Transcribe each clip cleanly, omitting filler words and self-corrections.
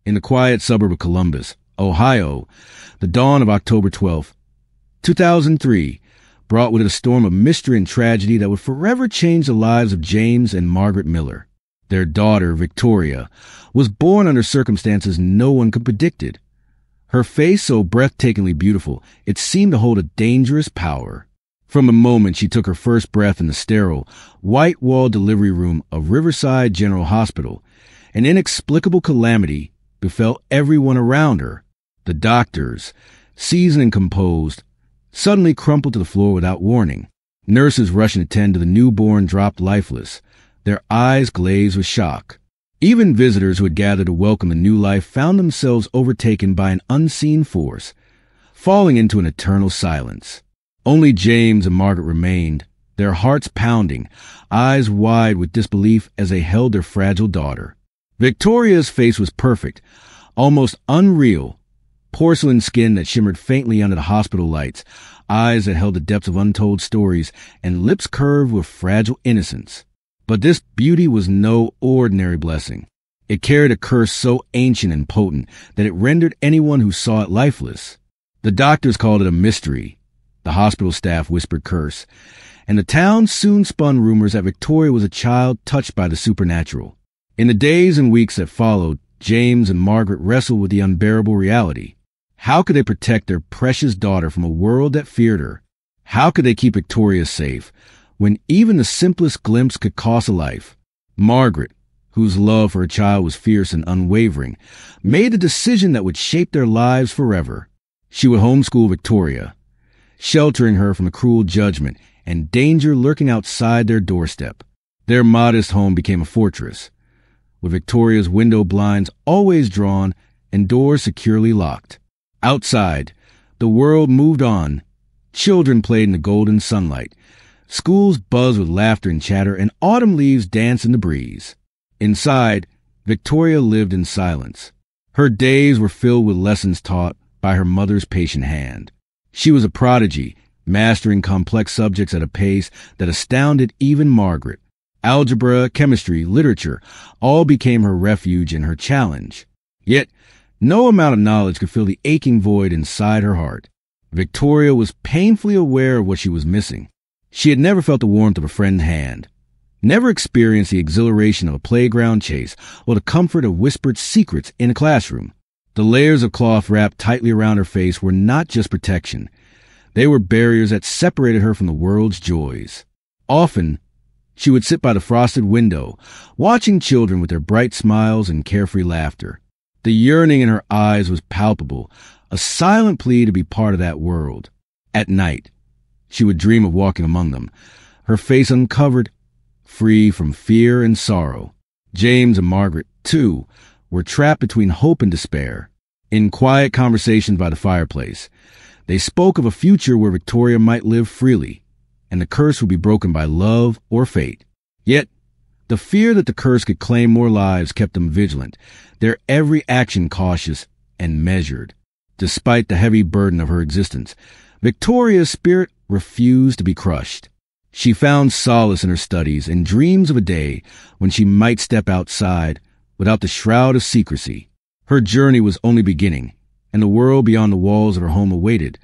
In the quiet suburb of Columbus, Ohio, the dawn of October 12, 2003, brought with it a storm of mystery and tragedy that would forever change the lives of James and Margaret Miller. Their daughter, Victoria, was born under circumstances no one could predict it. Her face so breathtakingly beautiful, it seemed to hold a dangerous power. From the moment she took her first breath in the sterile, white-walled delivery room of Riverside General Hospital, an inexplicable calamity befell everyone around her. The doctors, seasoned and composed, suddenly crumpled to the floor without warning. Nurses rushing to tend to the newborn dropped lifeless, their eyes glazed with shock. Even visitors who had gathered to welcome the new life found themselves overtaken by an unseen force, falling into an eternal silence. Only James and Margaret remained, their hearts pounding, eyes wide with disbelief as they held their fragile daughter. Victoria's face was perfect, almost unreal, porcelain skin that shimmered faintly under the hospital lights, eyes that held the depths of untold stories, and lips curved with fragile innocence. But this beauty was no ordinary blessing. It carried a curse so ancient and potent that it rendered anyone who saw it lifeless. The doctors called it a mystery. The hospital staff whispered curse, and the town soon spun rumors that Victoria was a child touched by the supernatural. In the days and weeks that followed, James and Margaret wrestled with the unbearable reality. How could they protect their precious daughter from a world that feared her? How could they keep Victoria safe when even the simplest glimpse could cost a life? Margaret, whose love for her child was fierce and unwavering, made a decision that would shape their lives forever. She would homeschool Victoria, sheltering her from the cruel judgment and danger lurking outside their doorstep. Their modest home became a fortress, with Victoria's window blinds always drawn and doors securely locked. Outside, the world moved on. Children played in the golden sunlight. Schools buzzed with laughter and chatter, and autumn leaves danced in the breeze. Inside, Victoria lived in silence. Her days were filled with lessons taught by her mother's patient hand. She was a prodigy, mastering complex subjects at a pace that astounded even Margaret. Algebra, chemistry, literature, all became her refuge and her challenge. Yet, no amount of knowledge could fill the aching void inside her heart. Victoria was painfully aware of what she was missing. She had never felt the warmth of a friend's hand, never experienced the exhilaration of a playground chase, or the comfort of whispered secrets in a classroom. The layers of cloth wrapped tightly around her face were not just protection. They were barriers that separated her from the world's joys. Often, she would sit by the frosted window, watching children with their bright smiles and carefree laughter. The yearning in her eyes was palpable, a silent plea to be part of that world. At night, she would dream of walking among them, her face uncovered, free from fear and sorrow. James and Margaret, too, were trapped between hope and despair. In quiet conversations by the fireplace, they spoke of a future where Victoria might live freely, and the curse would be broken by love or fate. Yet, the fear that the curse could claim more lives kept them vigilant, their every action cautious and measured. Despite the heavy burden of her existence, Victoria's spirit refused to be crushed. She found solace in her studies and dreams of a day when she might step outside without the shroud of secrecy. Her journey was only beginning, and the world beyond the walls of her home awaited,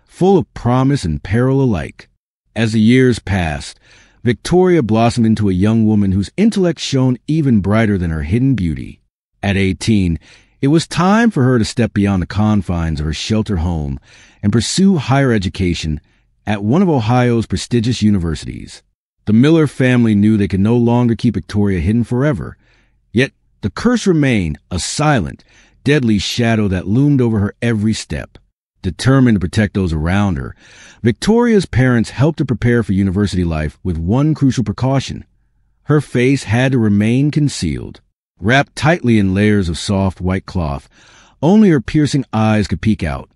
full of promise and peril alike. As the years passed, Victoria blossomed into a young woman whose intellect shone even brighter than her hidden beauty. At 18, it was time for her to step beyond the confines of her sheltered home and pursue higher education at one of Ohio's prestigious universities. The Miller family knew they could no longer keep Victoria hidden forever, yet the curse remained, a silent, deadly shadow that loomed over her every step. Determined to protect those around her, Victoria's parents helped her prepare for university life with one crucial precaution. Her face had to remain concealed. Wrapped tightly in layers of soft white cloth, only her piercing eyes could peek out,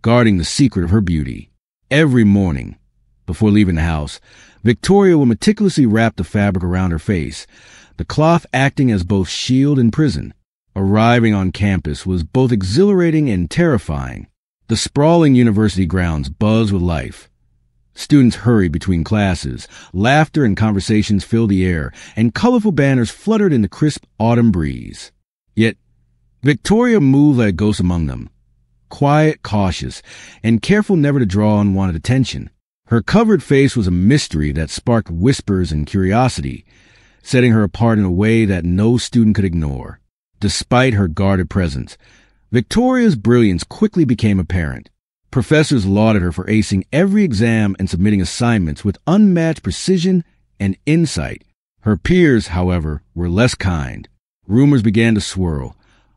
guarding the secret of her beauty. Every morning, before leaving the house, Victoria would meticulously wrap the fabric around her face, the cloth acting as both shield and prison. Arriving on campus was both exhilarating and terrifying. The sprawling university grounds buzzed with life. Students hurried between classes, laughter and conversations filled the air, and colorful banners fluttered in the crisp autumn breeze. Yet, Victoria moved like a ghost among them, quiet, cautious, and careful never to draw unwanted attention. Her covered face was a mystery that sparked whispers and curiosity, setting her apart in a way that no student could ignore. Despite her guarded presence, Victoria's brilliance quickly became apparent. Professors lauded her for acing every exam and submitting assignments with unmatched precision and insight. Her peers, however, were less kind. Rumors began to swirl.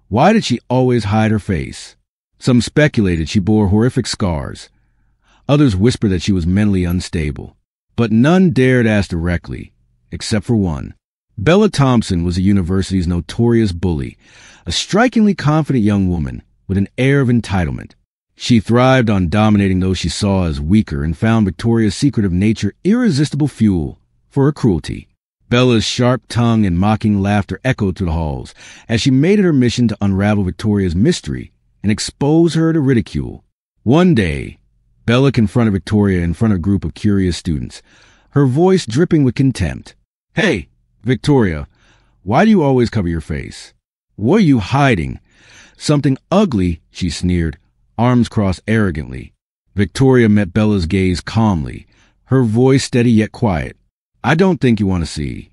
Why did she always hide her face? Some speculated she bore horrific scars. Others whispered that she was mentally unstable. But none dared ask directly, except for one. Bella Thompson was the university's notorious bully, a strikingly confident young woman with an air of entitlement. She thrived on dominating those she saw as weaker and found Victoria's secretive nature irresistible fuel for her cruelty. Bella's sharp tongue and mocking laughter echoed through the halls as she made it her mission to unravel Victoria's mystery and expose her to ridicule. One day, Bella confronted Victoria in front of a group of curious students, her voice dripping with contempt. "Hey, Victoria, why do you always cover your face? What are you hiding?" "Something ugly," she sneered, arms crossed arrogantly. Victoria met Bella's gaze calmly, her voice steady yet quiet. "I don't think you want to see."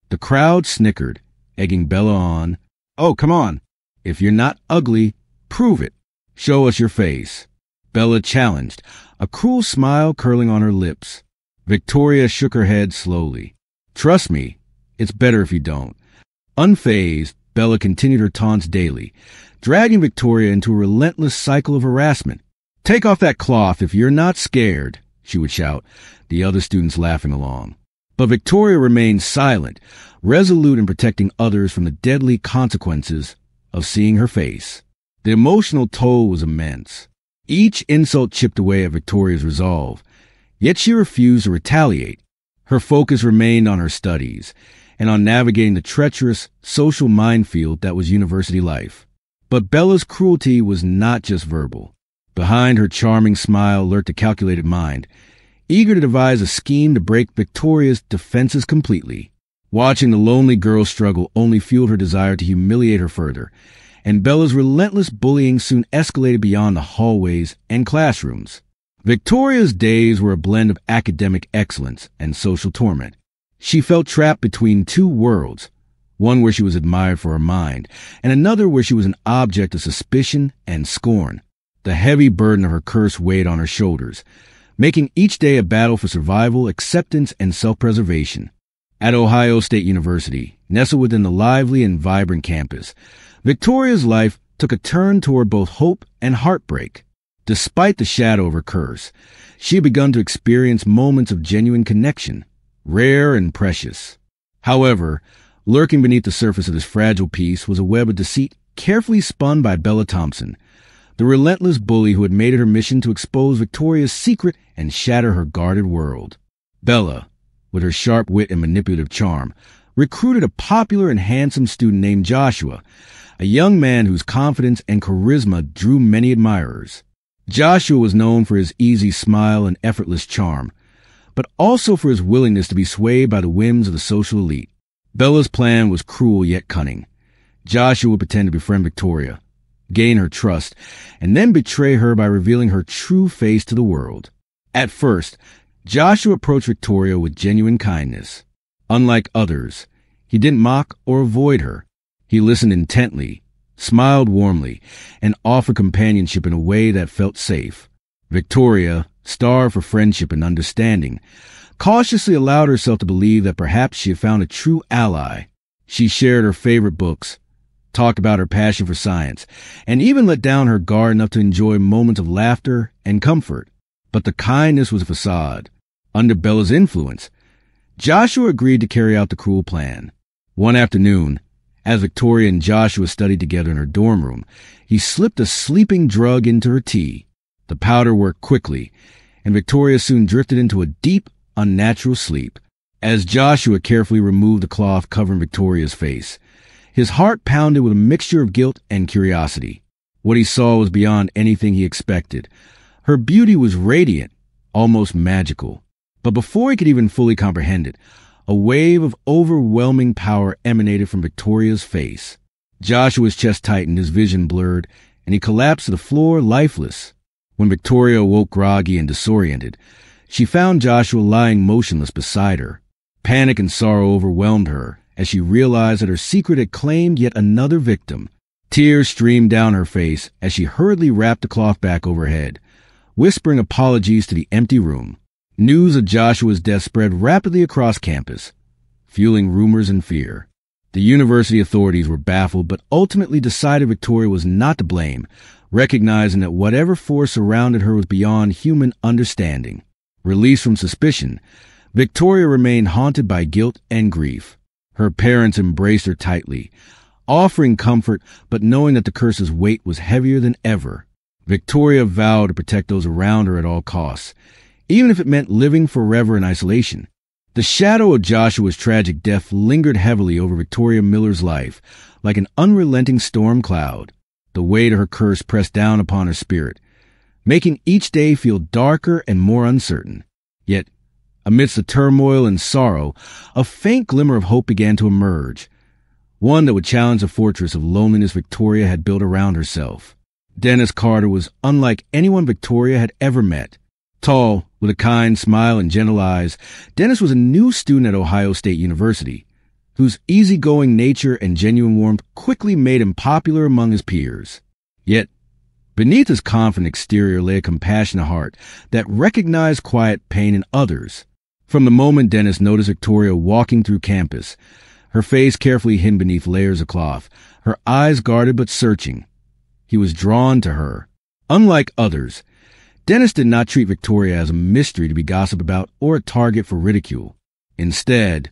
The crowd snickered, egging Bella on. "Oh, come on. If you're not ugly, prove it. Show us your face." Bella challenged, a cruel smile curling on her lips. Victoria shook her head slowly. "Trust me, it's better if you don't." Unfazed, Bella continued her taunts daily, dragging Victoria into a relentless cycle of harassment. "Take off that cloth if you're not scared," she would shout, the other students laughing along. But Victoria remained silent, resolute in protecting others from the deadly consequences of seeing her face. The emotional toll was immense. Each insult chipped away at Victoria's resolve, yet she refused to retaliate. Her focus remained on her studies and on navigating the treacherous social minefield that was university life. But Bella's cruelty was not just verbal. Behind her charming smile lurked a calculated mind, eager to devise a scheme to break Victoria's defenses completely. Watching the lonely girl struggle only fueled her desire to humiliate her further, and Bella's relentless bullying soon escalated beyond the hallways and classrooms. Victoria's days were a blend of academic excellence and social torment. She felt trapped between two worlds, one where she was admired for her mind, and another where she was an object of suspicion and scorn. The heavy burden of her curse weighed on her shoulders, making each day a battle for survival, acceptance, and self-preservation. At Ohio State University, nestled within the lively and vibrant campus, Victoria's life took a turn toward both hope and heartbreak. Despite the shadow of her curse, she had begun to experience moments of genuine connection, rare and precious. However, lurking beneath the surface of this fragile piece was a web of deceit carefully spun by Bella Thompson, the relentless bully who had made it her mission to expose Victoria's secret and shatter her guarded world. Bella, with her sharp wit and manipulative charm, recruited a popular and handsome student named Joshua, a young man whose confidence and charisma drew many admirers. Joshua was known for his easy smile and effortless charm, but also for his willingness to be swayed by the whims of the social elite. Bella's plan was cruel yet cunning. Joshua would pretend to befriend Victoria, gain her trust, and then betray her by revealing her true face to the world. At first, Joshua approached Victoria with genuine kindness. Unlike others, he didn't mock or avoid her. He listened intently, smiled warmly, and offered companionship in a way that felt safe. Victoria, starved for friendship and understanding, cautiously allowed herself to believe that perhaps she had found a true ally. She shared her favorite books, talked about her passion for science, and even let down her guard enough to enjoy moments of laughter and comfort. But the kindness was a facade. Under Bella's influence, Joshua agreed to carry out the cruel plan. One afternoon, as Victoria and Joshua studied together in her dorm room, he slipped a sleeping drug into her tea. The powder worked quickly, and Victoria soon drifted into a deep, unnatural sleep. As Joshua carefully removed the cloth covering Victoria's face, his heart pounded with a mixture of guilt and curiosity. What he saw was beyond anything he expected. Her beauty was radiant, almost magical. But before he could even fully comprehend it, a wave of overwhelming power emanated from Victoria's face. Joshua's chest tightened, his vision blurred, and he collapsed to the floor, lifeless. When Victoria awoke groggy and disoriented, she found Joshua lying motionless beside her. Panic and sorrow overwhelmed her as she realized that her secret had claimed yet another victim. Tears streamed down her face as she hurriedly wrapped the cloth back overhead, whispering apologies to the empty room. News of Joshua's death spread rapidly across campus, fueling rumors and fear. The university authorities were baffled, but ultimately decided Victoria was not to blame, recognizing that whatever force surrounded her was beyond human understanding. Released from suspicion, Victoria remained haunted by guilt and grief. Her parents embraced her tightly, offering comfort, but knowing that the curse's weight was heavier than ever. Victoria vowed to protect those around her at all costs, even if it meant living forever in isolation. The shadow of Joshua's tragic death lingered heavily over Victoria Miller's life, like an unrelenting storm cloud. The weight of her curse pressed down upon her spirit, making each day feel darker and more uncertain. Yet, amidst the turmoil and sorrow, a faint glimmer of hope began to emerge, one that would challenge the fortress of loneliness Victoria had built around herself. Dennis Carter was unlike anyone Victoria had ever met. Tall, with a kind smile and gentle eyes, Dennis was a new student at Ohio State University, whose easygoing nature and genuine warmth quickly made him popular among his peers. Yet, beneath his confident exterior lay a compassionate heart that recognized quiet pain in others. From the moment Dennis noticed Victoria walking through campus, her face carefully hidden beneath layers of cloth, her eyes guarded but searching, he was drawn to her. Unlike others, Dennis did not treat Victoria as a mystery to be gossiped about or a target for ridicule. Instead,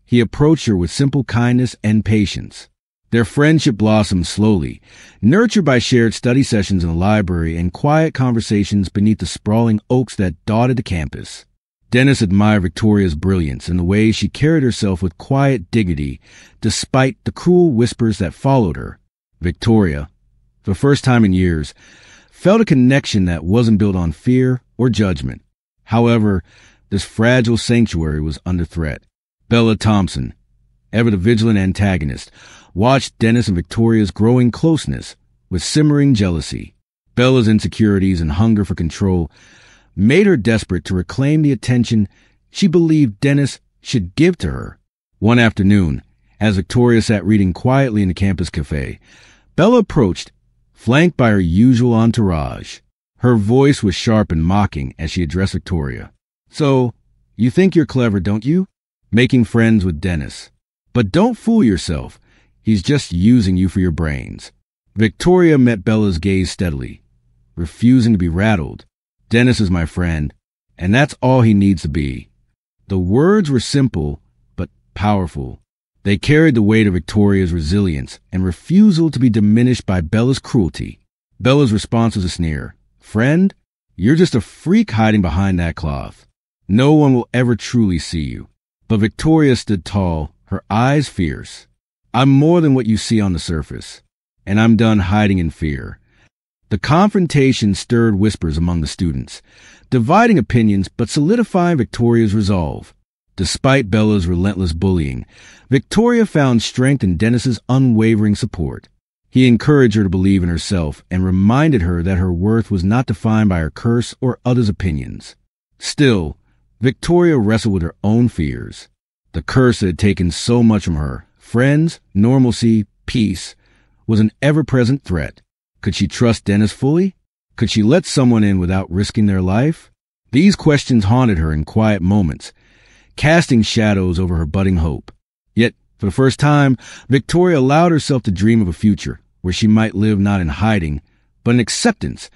he approached her with simple kindness and patience. Their friendship blossomed slowly, nurtured by shared study sessions in the library and quiet conversations beneath the sprawling oaks that dotted the campus. Dennis admired Victoria's brilliance and the way she carried herself with quiet dignity, despite the cruel whispers that followed her. Victoria, for the first time in years, felt a connection that wasn't built on fear or judgment. However, this fragile sanctuary was under threat. Bella Thompson, ever the vigilant antagonist, watched Dennis and Victoria's growing closeness with simmering jealousy. Bella's insecurities and hunger for control made her desperate to reclaim the attention she believed Dennis should give to her. One afternoon, as Victoria sat reading quietly in the campus cafe, Bella approached, flanked by her usual entourage. Her voice was sharp and mocking as she addressed Victoria. "So, you think you're clever, don't you? Making friends with Dennis. But don't fool yourself. He's just using you for your brains." Victoria met Bella's gaze steadily, refusing to be rattled. "Dennis is my friend, and that's all he needs to be." The words were simple, but powerful. They carried the weight of Victoria's resilience and refusal to be diminished by Bella's cruelty. Bella's response was a sneer. "Friend, you're just a freak hiding behind that cloth. No one will ever truly see you." But Victoria stood tall, her eyes fierce. "I'm more than what you see on the surface, and I'm done hiding in fear." The confrontation stirred whispers among the students, dividing opinions but solidifying Victoria's resolve. Despite Bella's relentless bullying, Victoria found strength in Dennis's unwavering support. He encouraged her to believe in herself and reminded her that her worth was not defined by her curse or others' opinions. Still, Victoria wrestled with her own fears. The curse that had taken so much from her, friends, normalcy, peace, was an ever-present threat. Could she trust Dennis fully? Could she let someone in without risking their life? These questions haunted her in quiet moments, casting shadows over her budding hope. Yet, for the first time, Victoria allowed herself to dream of a future where she might live not in hiding, but in acceptance,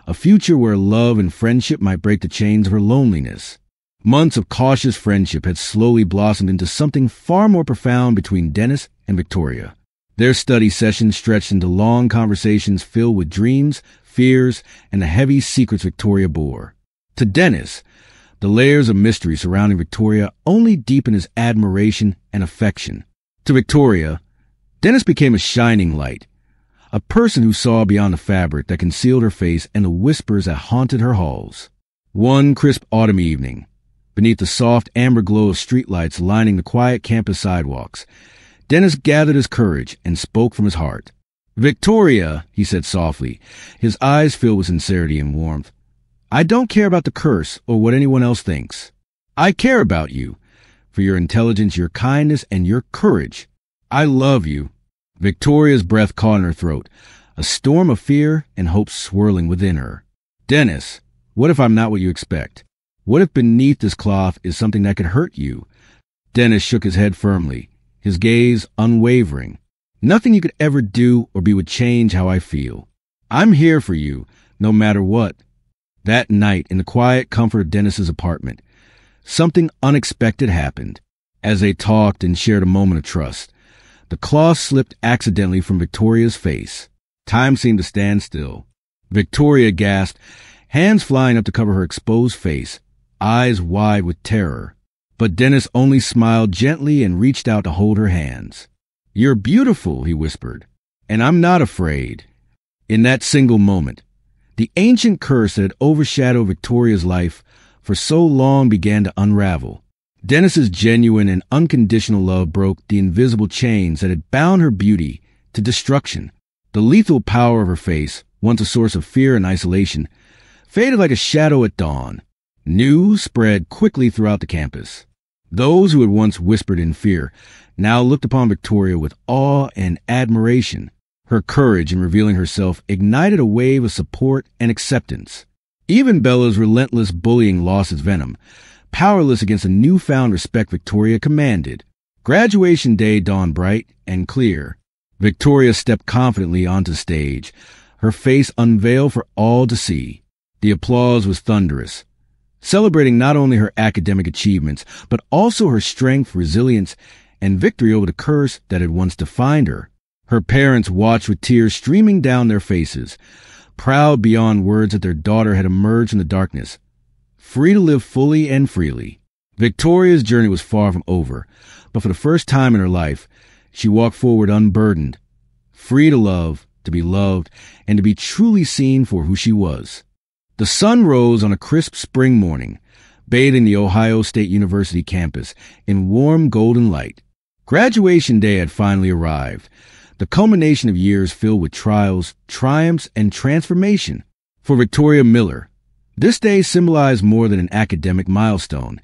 a future where love and friendship might break the chains of her loneliness. Months of cautious friendship had slowly blossomed into something far more profound between Dennis and Victoria. Their study sessions stretched into long conversations filled with dreams, fears, and the heavy secrets Victoria bore. To Dennis, the layers of mystery surrounding Victoria only deepened his admiration and affection. To Victoria, Dennis became a shining light, a person who saw beyond the fabric that concealed her face and the whispers that haunted her halls. One crisp autumn evening, beneath the soft amber glow of streetlights lining the quiet campus sidewalks, Dennis gathered his courage and spoke from his heart. "Victoria," he said softly, his eyes filled with sincerity and warmth, "I don't care about the curse or what anyone else thinks. I care about you, for your intelligence, your kindness, and your courage. I love you." Victoria's breath caught in her throat, a storm of fear and hope swirling within her. "Dennis, what if I'm not what you expect? What if beneath this cloth is something that could hurt you?" Dennis shook his head firmly, his gaze unwavering. "Nothing you could ever do or be would change how I feel. I'm here for you, no matter what." That night, in the quiet comfort of Dennis's apartment, something unexpected happened. As they talked and shared a moment of trust, the cloth slipped accidentally from Victoria's face. Time seemed to stand still. Victoria gasped, hands flying up to cover her exposed face, eyes wide with terror. But Dennis only smiled gently and reached out to hold her hands. "You're beautiful," he whispered, "and I'm not afraid." In that single moment, the ancient curse that had overshadowed Victoria's life for so long began to unravel. Dennis's genuine and unconditional love broke the invisible chains that had bound her beauty to destruction. The lethal power of her face, once a source of fear and isolation, faded like a shadow at dawn. News spread quickly throughout the campus. Those who had once whispered in fear now looked upon Victoria with awe and admiration. Her courage in revealing herself ignited a wave of support and acceptance. Even Bella's relentless bullying lost its venom, powerless against the newfound respect Victoria commanded. Graduation day dawned bright and clear. Victoria stepped confidently onto stage, her face unveiled for all to see. The applause was thunderous, celebrating not only her academic achievements, but also her strength, resilience, and victory over the curse that had once defined her. Her parents watched with tears streaming down their faces, proud beyond words that their daughter had emerged from the darkness, free to live fully and freely. Victoria's journey was far from over, but for the first time in her life, she walked forward unburdened, free to love, to be loved, and to be truly seen for who she was. The sun rose on a crisp spring morning, bathing the Ohio State University campus in warm golden light. Graduation day had finally arrived, the culmination of years filled with trials, triumphs, and transformation. For Victoria Miller, this day symbolized more than an academic milestone.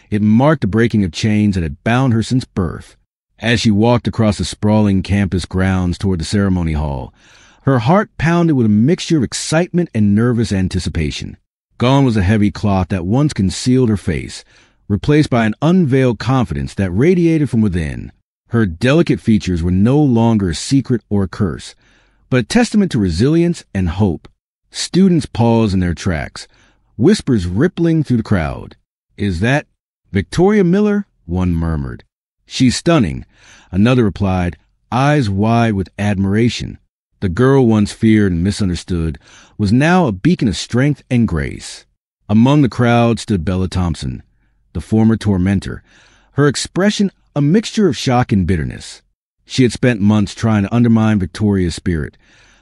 It marked the breaking of chains that had bound her since birth. As she walked across the sprawling campus grounds toward the ceremony hall, her heart pounded with a mixture of excitement and nervous anticipation. Gone was the heavy cloth that once concealed her face, replaced by an unveiled confidence that radiated from within. Her delicate features were no longer a secret or a curse, but a testament to resilience and hope. Students paused in their tracks, whispers rippling through the crowd. "Is that Victoria Miller?" one murmured. "She's stunning," another replied, eyes wide with admiration. The girl once feared and misunderstood was now a beacon of strength and grace. Among the crowd stood Bella Thompson, the former tormentor, her expression a mixture of shock and bitterness. She had spent months trying to undermine Victoria's spirit,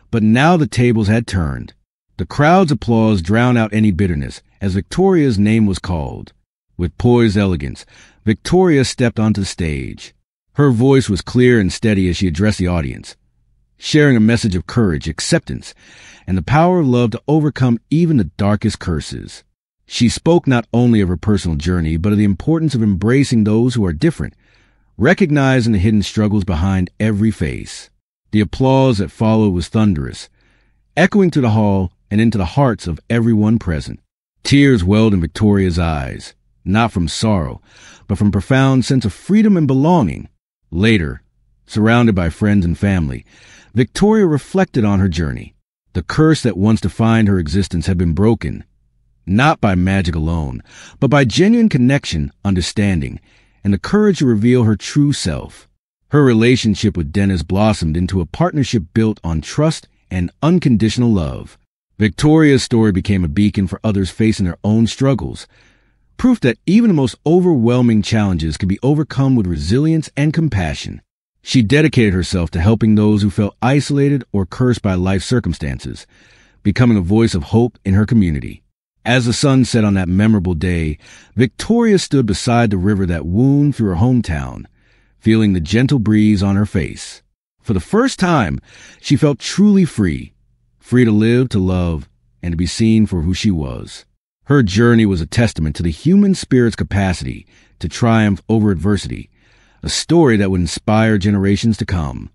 but now the tables had turned. The crowd's applause drowned out any bitterness as Victoria's name was called. With poised elegance, Victoria stepped onto the stage. Her voice was clear and steady as she addressed the audience, sharing a message of courage, acceptance, and the power of love to overcome even the darkest curses. She spoke not only of her personal journey, but of the importance of embracing those who are different, recognizing the hidden struggles behind every face. The applause that followed was thunderous, echoing to the hall and into the hearts of everyone present. Tears welled in Victoria's eyes, not from sorrow, but from profound sense of freedom and belonging. Later, surrounded by friends and family, Victoria reflected on her journey. The curse that once defined her existence had been broken, not by magic alone, but by genuine connection, understanding, and the courage to reveal her true self. Her relationship with Dennis blossomed into a partnership built on trust and unconditional love. Victoria's story became a beacon for others facing their own struggles, proof that even the most overwhelming challenges can be overcome with resilience and compassion. She dedicated herself to helping those who felt isolated or cursed by life circumstances, becoming a voice of hope in her community. As the sun set on that memorable day, Victoria stood beside the river that wound through her hometown, feeling the gentle breeze on her face. For the first time, she felt truly free, free to live, to love, and to be seen for who she was. Her journey was a testament to the human spirit's capacity to triumph over adversity, a story that would inspire generations to come.